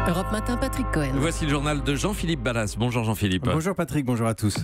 Europe Matin, Patrick Cohen. Voici le journal de Jean-Philippe Ballas. Bonjour Jean-Philippe. Bonjour Patrick, bonjour à tous.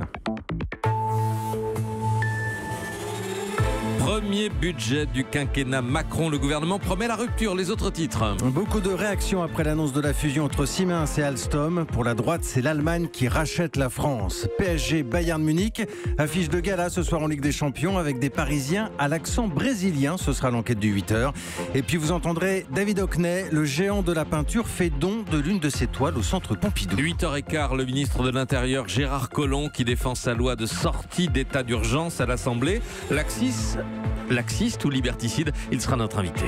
Premier budget du quinquennat Macron. Le gouvernement promet la rupture. Les autres titres. Beaucoup de réactions après l'annonce de la fusion entre Siemens et Alstom. Pour la droite, c'est l'Allemagne qui rachète la France. PSG, Bayern Munich. Affiche de gala ce soir en Ligue des Champions avec des Parisiens à l'accent brésilien. Ce sera l'enquête du 8h. Et puis vous entendrez David Hockney, le géant de la peinture, fait don de l'une de ses toiles au centre Pompidou. 8h15, le ministre de l'Intérieur Gérard Collomb qui défend sa loi de sortie d'état d'urgence à l'Assemblée. Laxiste ou liberticide, il sera notre invité.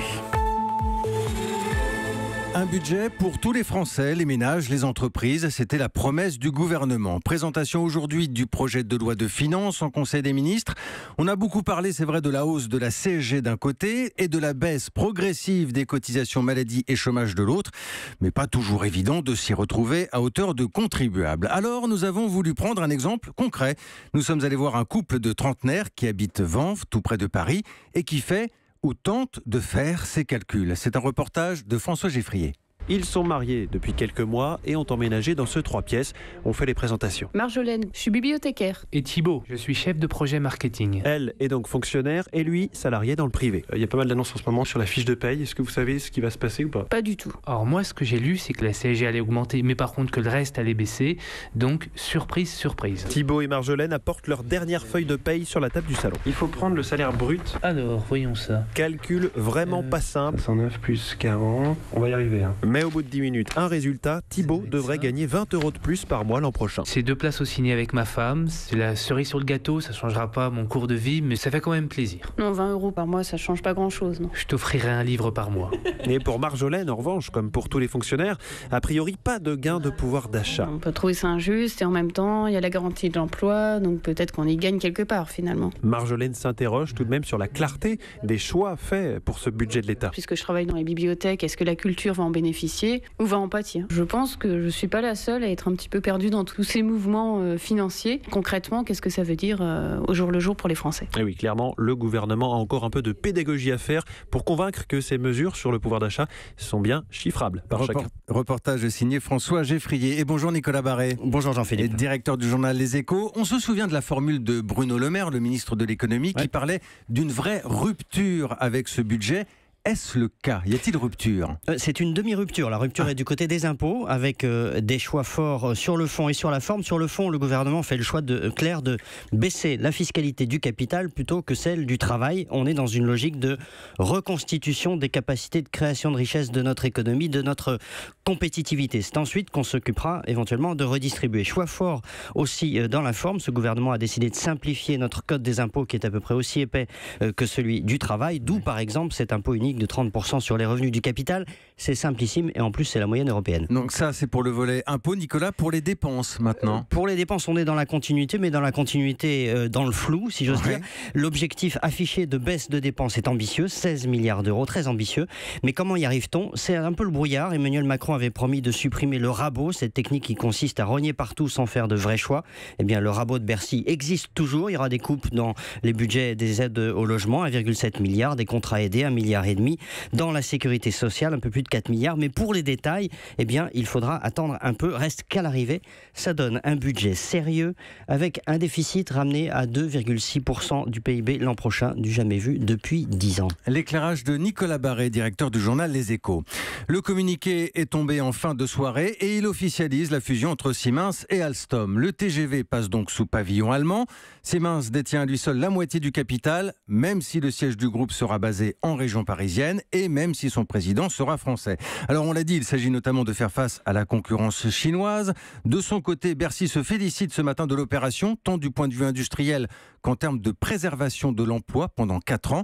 Un budget pour tous les Français, les ménages, les entreprises, c'était la promesse du gouvernement. Présentation aujourd'hui du projet de loi de finances en Conseil des ministres. On a beaucoup parlé, c'est vrai, de la hausse de la CSG d'un côté et de la baisse progressive des cotisations maladie et chômage de l'autre, mais pas toujours évident de s'y retrouver à hauteur de contribuables. Alors nous avons voulu prendre un exemple concret. Nous sommes allés voir un couple de trentenaires qui habite Vanves, tout près de Paris, et qui fait ou tente de faire ses calculs. C'est un reportage de François Geffrier. Ils sont mariés depuis quelques mois et ont emménagé dans ce 3 pièces. On fait les présentations. Marjolaine, je suis bibliothécaire. Et Thibaut, je suis chef de projet marketing. Elle est donc fonctionnaire et lui, salarié dans le privé. Il y a pas mal d'annonces en ce moment sur la fiche de paye. Est-ce que vous savez ce qui va se passer ou pas? Pas du tout. Or moi, ce que j'ai lu, c'est que la CSG allait augmenter, mais par contre que le reste allait baisser. Donc, surprise, surprise. Thibaut et Marjolaine apportent leur dernière feuille de paye sur la table du salon. Il faut prendre le salaire brut. Alors, voyons ça. Calcul vraiment pas simple. 109 plus 40, on va y arriver. Mais au bout de 10 minutes, un résultat, Thibaut devrait gagner 20 € de plus par mois l'an prochain. C'est 2 places au ciné avec ma femme. C'est la cerise sur le gâteau, ça changera pas mon cours de vie, mais ça fait quand même plaisir. Non, 20 € par mois, ça change pas grand-chose, non. Je t'offrirai un livre par mois. Et pour Marjolaine, en revanche, comme pour tous les fonctionnaires, a priori pas de gain de pouvoir d'achat. On peut trouver ça injuste et en même temps, il y a la garantie de l'emploi, donc peut-être qu'on y gagne quelque part finalement. Marjolaine s'interroge tout de même sur la clarté des choix faits pour ce budget de l'État. Puisque je travaille dans les bibliothèques, est-ce que la culture va en bénéficier ou va en pâtir? Je pense que je suis pas la seule à être un petit peu perdue dans tous ces mouvements financiers. Concrètement, qu'est-ce que ça veut dire au jour le jour pour les Français? Et oui, clairement, le gouvernement a encore un peu de pédagogie à faire pour convaincre que ces mesures sur le pouvoir d'achat sont bien chiffrables par chacun. Reportage signé François Geffrier. Et bonjour Nicolas Barret. Bonjour Jean-Philippe. Directeur du journal Les Échos. On se souvient de la formule de Bruno Le Maire, le ministre de l'économie, qui parlait d'une vraie rupture avec ce budget. Est-ce le cas? Y a-t-il rupture? C'est une demi-rupture. La rupture est du côté des impôts, avec des choix forts sur le fond et sur la forme. Sur le fond, le gouvernement fait le choix clair de baisser la fiscalité du capital plutôt que celle du travail. On est dans une logique de reconstitution des capacités de création de richesse de notre économie, de notre compétitivité. C'est ensuite qu'on s'occupera éventuellement de redistribuer. Choix fort aussi dans la forme. Ce gouvernement a décidé de simplifier notre code des impôts qui est à peu près aussi épais que celui du travail, d'où par exemple cet impôt unique de 30% sur les revenus du capital. C'est simplissime et en plus c'est la moyenne européenne. Donc ça c'est pour le volet impôt. Nicolas, pour les dépenses maintenant? Pour les dépenses, on est dans la continuité, mais dans la continuité dans le flou, si j'ose dire. L'objectif affiché de baisse de dépenses est ambitieux, 16 milliards d'euros, très ambitieux. Mais comment y arrive-t-on? C'est un peu le brouillard. Emmanuel Macron avait promis de supprimer le rabot, cette technique qui consiste à rogner partout sans faire de vrais choix. Eh bien le rabot de Bercy existe toujours. Il y aura des coupes dans les budgets des aides au logement, 1,7 milliard, des contrats aidés, 1,5 milliard. Dans la sécurité sociale, un peu plus de 4 milliards. Mais pour les détails, eh bien, il faudra attendre un peu. Reste qu'à l'arrivée, ça donne un budget sérieux avec un déficit ramené à 2,6% du PIB l'an prochain, du jamais vu depuis 10 ans. L'éclairage de Nicolas Barret, directeur du journal Les Échos. Le communiqué est tombé en fin de soirée et il officialise la fusion entre Siemens et Alstom. Le TGV passe donc sous pavillon allemand. Siemens détient à lui seul la moitié du capital, même si le siège du groupe sera basé en région parisienne et même si son président sera français. Alors on l'a dit, il s'agit notamment de faire face à la concurrence chinoise. De son côté, Bercy se félicite ce matin de l'opération, tant du point de vue industriel qu'en termes de préservation de l'emploi pendant 4 ans.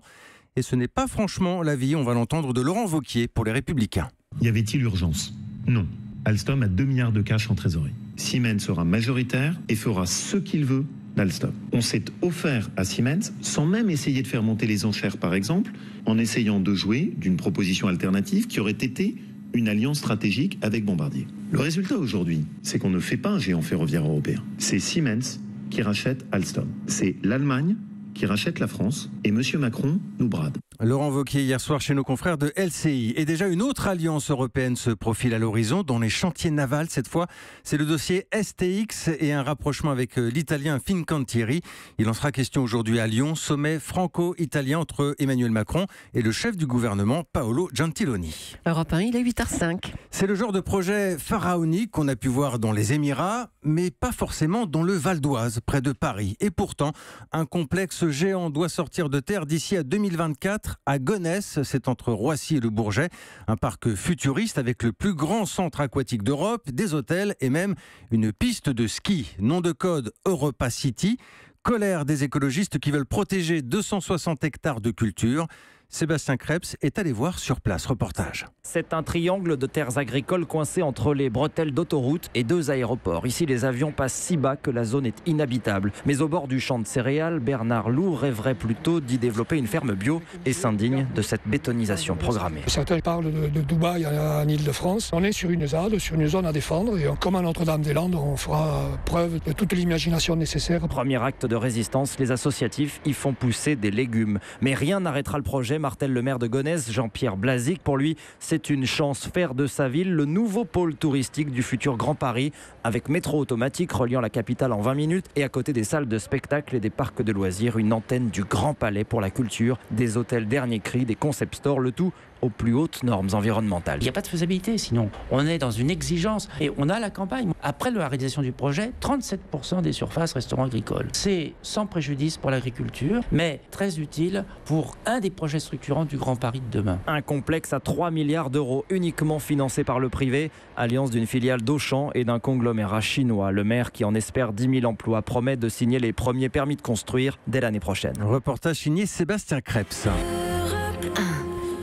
Et ce n'est pas franchement l'avis, on va l'entendre, de Laurent Wauquiez pour les Républicains. Y avait-il urgence? Non. Alstom a 2 milliards de cash en trésorerie. Siemens sera majoritaire et fera ce qu'il veut d'Alstom. On s'est offert à Siemens sans même essayer de faire monter les enchères, par exemple, en essayant de jouer d'une proposition alternative qui aurait été une alliance stratégique avec Bombardier. Le résultat aujourd'hui, c'est qu'on ne fait pas un géant ferroviaire européen. C'est Siemens qui rachète Alstom. C'est l'Allemagne qui rachète la France et M. Macron nous brade. Laurent Wauquiez hier soir chez nos confrères de LCI. Et déjà une autre alliance européenne se profile à l'horizon dans les chantiers navals. Cette fois, c'est le dossier STX et un rapprochement avec l'italien Fincantieri. Il en sera question aujourd'hui à Lyon, sommet franco-italien entre Emmanuel Macron et le chef du gouvernement Paolo Gentiloni. Europe 1, il est 8h05. C'est le genre de projet pharaonique qu'on a pu voir dans les Émirats, mais pas forcément dans le Val d'Oise, près de Paris. Et pourtant, un complexe géant doit sortir de terre d'ici à 2024 à Gonesse, c'est entre Roissy et le Bourget. Un parc futuriste avec le plus grand centre aquatique d'Europe, des hôtels et même une piste de ski. Nom de code Europa City. Colère des écologistes qui veulent protéger 260 hectares de culture. Sébastien Krebs est allé voir sur place. Reportage. C'est un triangle de terres agricoles coincé entre les bretelles d'autoroute et 2 aéroports. Ici, les avions passent si bas que la zone est inhabitable. Mais au bord du champ de céréales, Bernard Loup rêverait plutôt d'y développer une ferme bio et s'indigne de cette bétonisation programmée. Certains parlent de Dubaï en Île-de-France. On est sur une ZAD, sur une zone à défendre. Et comme à Notre-Dame-des-Landes, on fera preuve de toute l'imagination nécessaire. Premier acte de résistance, les associatifs y font pousser des légumes. Mais rien n'arrêtera le projet, martèle le maire de Gonesse, Jean-Pierre Blazic. Pour lui, c'est une chance, faire de sa ville le nouveau pôle touristique du futur Grand Paris, avec métro automatique reliant la capitale en 20 minutes et à côté des salles de spectacle et des parcs de loisirs, une antenne du Grand Palais pour la culture, des hôtels dernier cri, des concept stores, le tout aux plus hautes normes environnementales. Il n'y a pas de faisabilité, sinon on est dans une exigence et on a la campagne. Après la réalisation du projet, 37% des surfaces resteront agricoles. C'est sans préjudice pour l'agriculture, mais très utile pour un des projets structurants du Grand Paris de demain. Un complexe à 3 milliards d'euros uniquement financé par le privé, alliance d'une filiale d'Auchan et d'un conglomérat chinois. Le maire, qui en espère 10 000 emplois, promet de signer les premiers permis de construire dès l'année prochaine. Reportage signé Sébastien Krebs.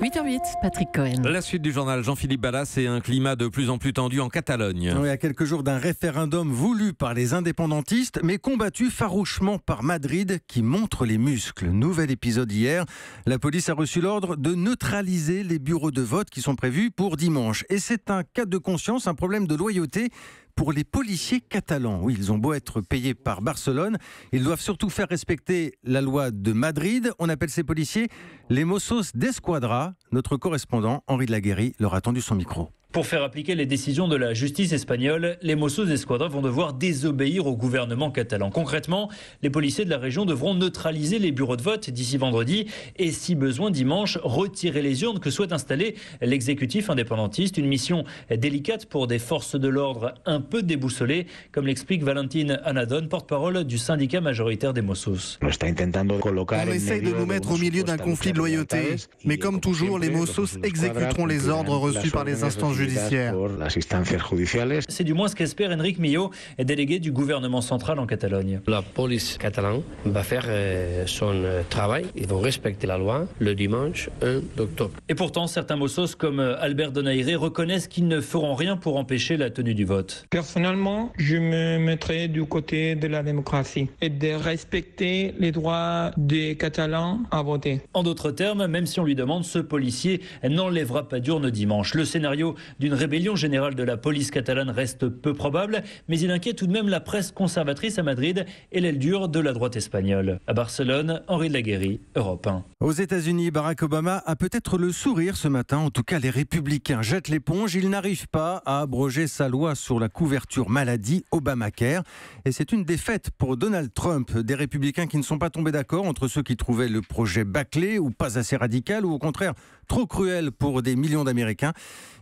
8h08, Patrick Cohen. La suite du journal, Jean-Philippe Ballas, et un climat de plus en plus tendu en Catalogne. Oui, à quelques jours d'un référendum voulu par les indépendantistes, mais combattu farouchement par Madrid, qui montre les muscles. Nouvel épisode hier. La police a reçu l'ordre de neutraliser les bureaux de vote qui sont prévus pour dimanche. Et c'est un cas de conscience, un problème de loyauté pour les policiers catalans. Oui, ils ont beau être payés par Barcelone, ils doivent surtout faire respecter la loi de Madrid. On appelle ces policiers les Mossos d'Esquadra. Notre correspondant, Henri de Laguérie, leur a tendu son micro. Pour faire appliquer les décisions de la justice espagnole, les Mossos d'Esquadra vont devoir désobéir au gouvernement catalan. Concrètement, les policiers de la région devront neutraliser les bureaux de vote d'ici vendredi et, si besoin, dimanche, retirer les urnes que souhaite installer l'exécutif indépendantiste. Une mission délicate pour des forces de l'ordre un peu déboussolées, comme l'explique Valentine Anadon, porte-parole du syndicat majoritaire des Mossos. On essaye de nous mettre au milieu d'un conflit de loyauté, mais comme toujours, les Mossos exécuteront les ordres reçus par les instances judiciaires. C'est du moins ce qu'espère Enric Millo, délégué du gouvernement central en Catalogne. La police catalane va faire son travail. Ils vont respecter la loi le dimanche 1 octobre. Et pourtant, certains Mossos comme Albert Donaire reconnaissent qu'ils ne feront rien pour empêcher la tenue du vote. Personnellement, je me mettrai du côté de la démocratie et de respecter les droits des Catalans à voter. En d'autres termes, même si on lui demande, ce policier n'enlèvera pas d'urne dimanche. Le scénario d'une rébellion générale de la police catalane reste peu probable, mais il inquiète tout de même la presse conservatrice à Madrid et l'aile dure de la droite espagnole. À Barcelone, Henri de Laguérie, Europe 1. Aux États-Unis, Barack Obama a peut-être le sourire ce matin. En tout cas, les républicains jettent l'éponge. Ils n'arrivent pas à abroger sa loi sur la couverture maladie, Obamacare. Et c'est une défaite pour Donald Trump. Des républicains qui ne sont pas tombés d'accord entre ceux qui trouvaient le projet bâclé ou pas assez radical ou au contraire trop cruel pour des millions d'Américains.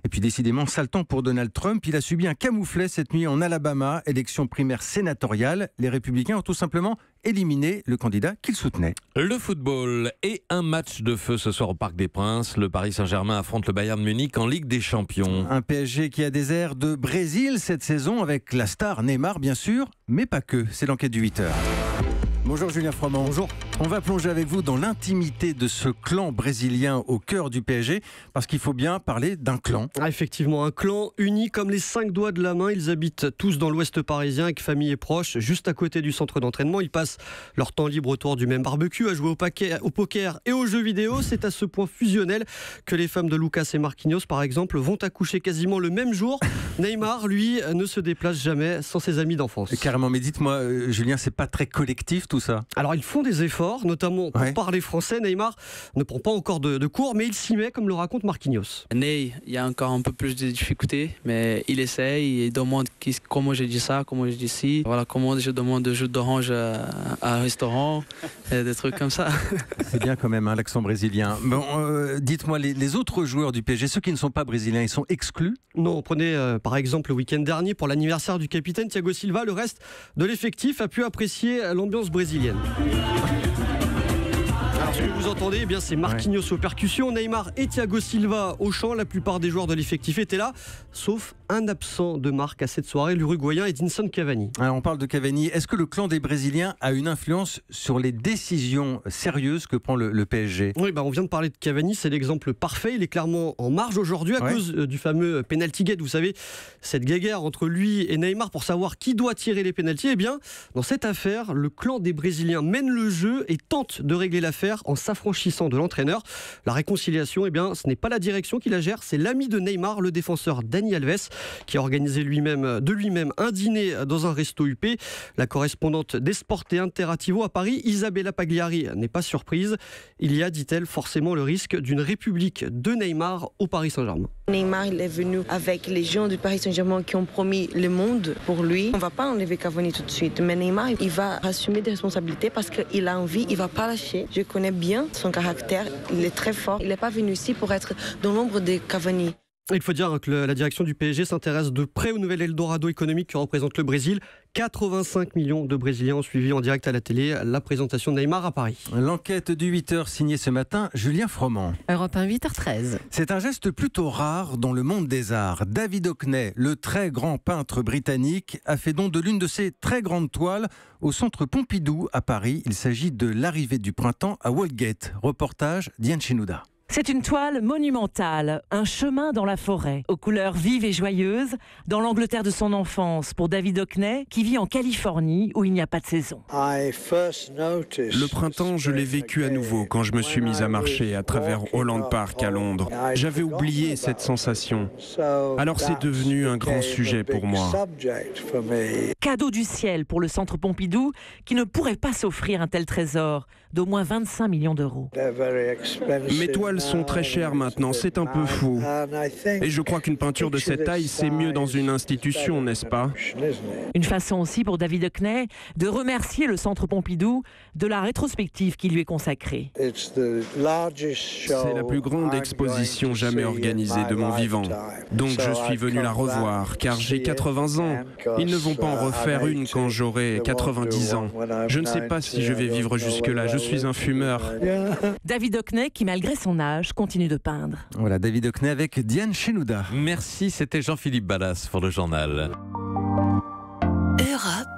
Et puis décidément, sale temps pour Donald Trump. Il a subi un camouflet cette nuit en Alabama, élection primaire sénatoriale. Les républicains ont tout simplement éliminé le candidat qu'ils soutenaient. Le football et un match de feu ce soir au Parc des Princes. Le Paris Saint-Germain affronte le Bayern Munich en Ligue des Champions. Un PSG qui a des airs de Brésil cette saison avec la star Neymar bien sûr, mais pas que. C'est l'enquête du 8h. Bonjour Julien Froment. Bonjour. On va plonger avec vous dans l'intimité de ce clan brésilien au cœur du PSG, parce qu'il faut bien parler d'un clan. Ah, effectivement, un clan uni comme les 5 doigts de la main. Ils habitent tous dans l'ouest parisien avec famille et proches, juste à côté du centre d'entraînement. Ils passent leur temps libre autour du même barbecue, à jouer au poker et aux jeux vidéo. C'est à ce point fusionnel que les femmes de Lucas et Marquinhos, par exemple, vont accoucher quasiment le même jour. Neymar, lui, ne se déplace jamais sans ses amis d'enfance. Carrément, mais dites-moi, Julien, c'est pas très collectif tout ça? Alors, ils font des efforts. efforts, notamment pour parler français. Neymar ne prend pas encore de cours, mais il s'y met, comme le raconte Marquinhos. Ney, il y a encore un peu plus de difficultés, mais il essaye, il demande comment je dis ça, comment je dis ci. Voilà, comment je demande de jus d'orange à un restaurant, des trucs comme ça. C'est bien quand même, hein, l'accent brésilien. Bon, dites-moi, les autres joueurs du PSG, ceux qui ne sont pas brésiliens, ils sont exclus? Non, prenez par exemple le week-end dernier pour l'anniversaire du capitaine Thiago Silva, le reste de l'effectif a pu apprécier l'ambiance brésilienne. Alors, ce que vous entendez, eh bien, c'est Marquinhos aux percussions, Neymar et Thiago Silva au chant. La plupart des joueurs de l'effectif étaient là, sauf un absent de marque à cette soirée, l'Uruguayen Edinson Cavani. Alors, on parle de Cavani. Est-ce que le clan des Brésiliens a une influence sur les décisions sérieuses que prend le PSG? Oui, on vient de parler de Cavani, c'est l'exemple parfait. Il est clairement en marge aujourd'hui à cause du fameux penalty gate. Vous savez, cette guéguerre entre lui et Neymar pour savoir qui doit tirer les pénaltys. Eh bien, dans cette affaire, le clan des Brésiliens mène le jeu et tente de régler l'affaire en s'affranchissant de l'entraîneur. La réconciliation, eh bien, ce n'est pas la direction qui la gère, c'est l'ami de Neymar, le défenseur Dani Alves, qui a organisé de lui-même un dîner dans un resto UP. La correspondante d'Esport et Interativo à Paris, Isabella Pagliari, n'est pas surprise. Il y a, dit-elle, forcément le risque d'une république de Neymar au Paris Saint-Germain. Neymar, il est venu avec les gens du Paris Saint-Germain qui ont promis le monde pour lui. On ne va pas enlever Cavani tout de suite, mais Neymar, il va assumer des responsabilités parce qu'il a envie, il ne va pas lâcher. Je connais bien son caractère, il est très fort. Il n'est pas venu ici pour être dans l'ombre de Cavani. Il faut dire que la direction du PSG s'intéresse de près au nouvel Eldorado économique que représente le Brésil. 85 millions de Brésiliens ont suivi en direct à la télé la présentation de Neymar à Paris. L'enquête du 8h signée ce matin, Julien Froment. Europe 1, 8h13. C'est un geste plutôt rare dans le monde des arts. David Hockney, le très grand peintre britannique, a fait don de l'une de ses très grandes toiles au centre Pompidou à Paris. Il s'agit de l'arrivée du printemps à Wallgate. Reportage Diane Chenouda. C'est une toile monumentale, un chemin dans la forêt, aux couleurs vives et joyeuses, dans l'Angleterre de son enfance, pour David Hockney, qui vit en Californie, où il n'y a pas de saison. Le printemps, je l'ai vécu à nouveau quand je me suis mis à marcher à travers Holland Park à Londres. J'avais oublié cette sensation. Alors c'est devenu un grand sujet pour moi. Cadeau du ciel pour le centre Pompidou, qui ne pourrait pas s'offrir un tel trésor, d'au moins 25 millions d'euros. Mes toiles sont très chères maintenant, c'est un peu fou. Et je crois qu'une peinture de cette taille, c'est mieux dans une institution, n'est-ce pas? Une façon aussi pour David Hockney de remercier le centre Pompidou de la rétrospective qui lui est consacrée. C'est la plus grande exposition jamais organisée de mon vivant. Donc je suis venu la revoir, car j'ai 80 ans. Ils ne vont pas en refaire une quand j'aurai 90 ans. Je ne sais pas si je vais vivre jusque-là, je suis un fumeur. David Hockney, qui malgré son âge, continue de peindre. Voilà, David Hockney avec Diane Chenouda. Merci, c'était Jean-Philippe Ballas pour le journal. Europe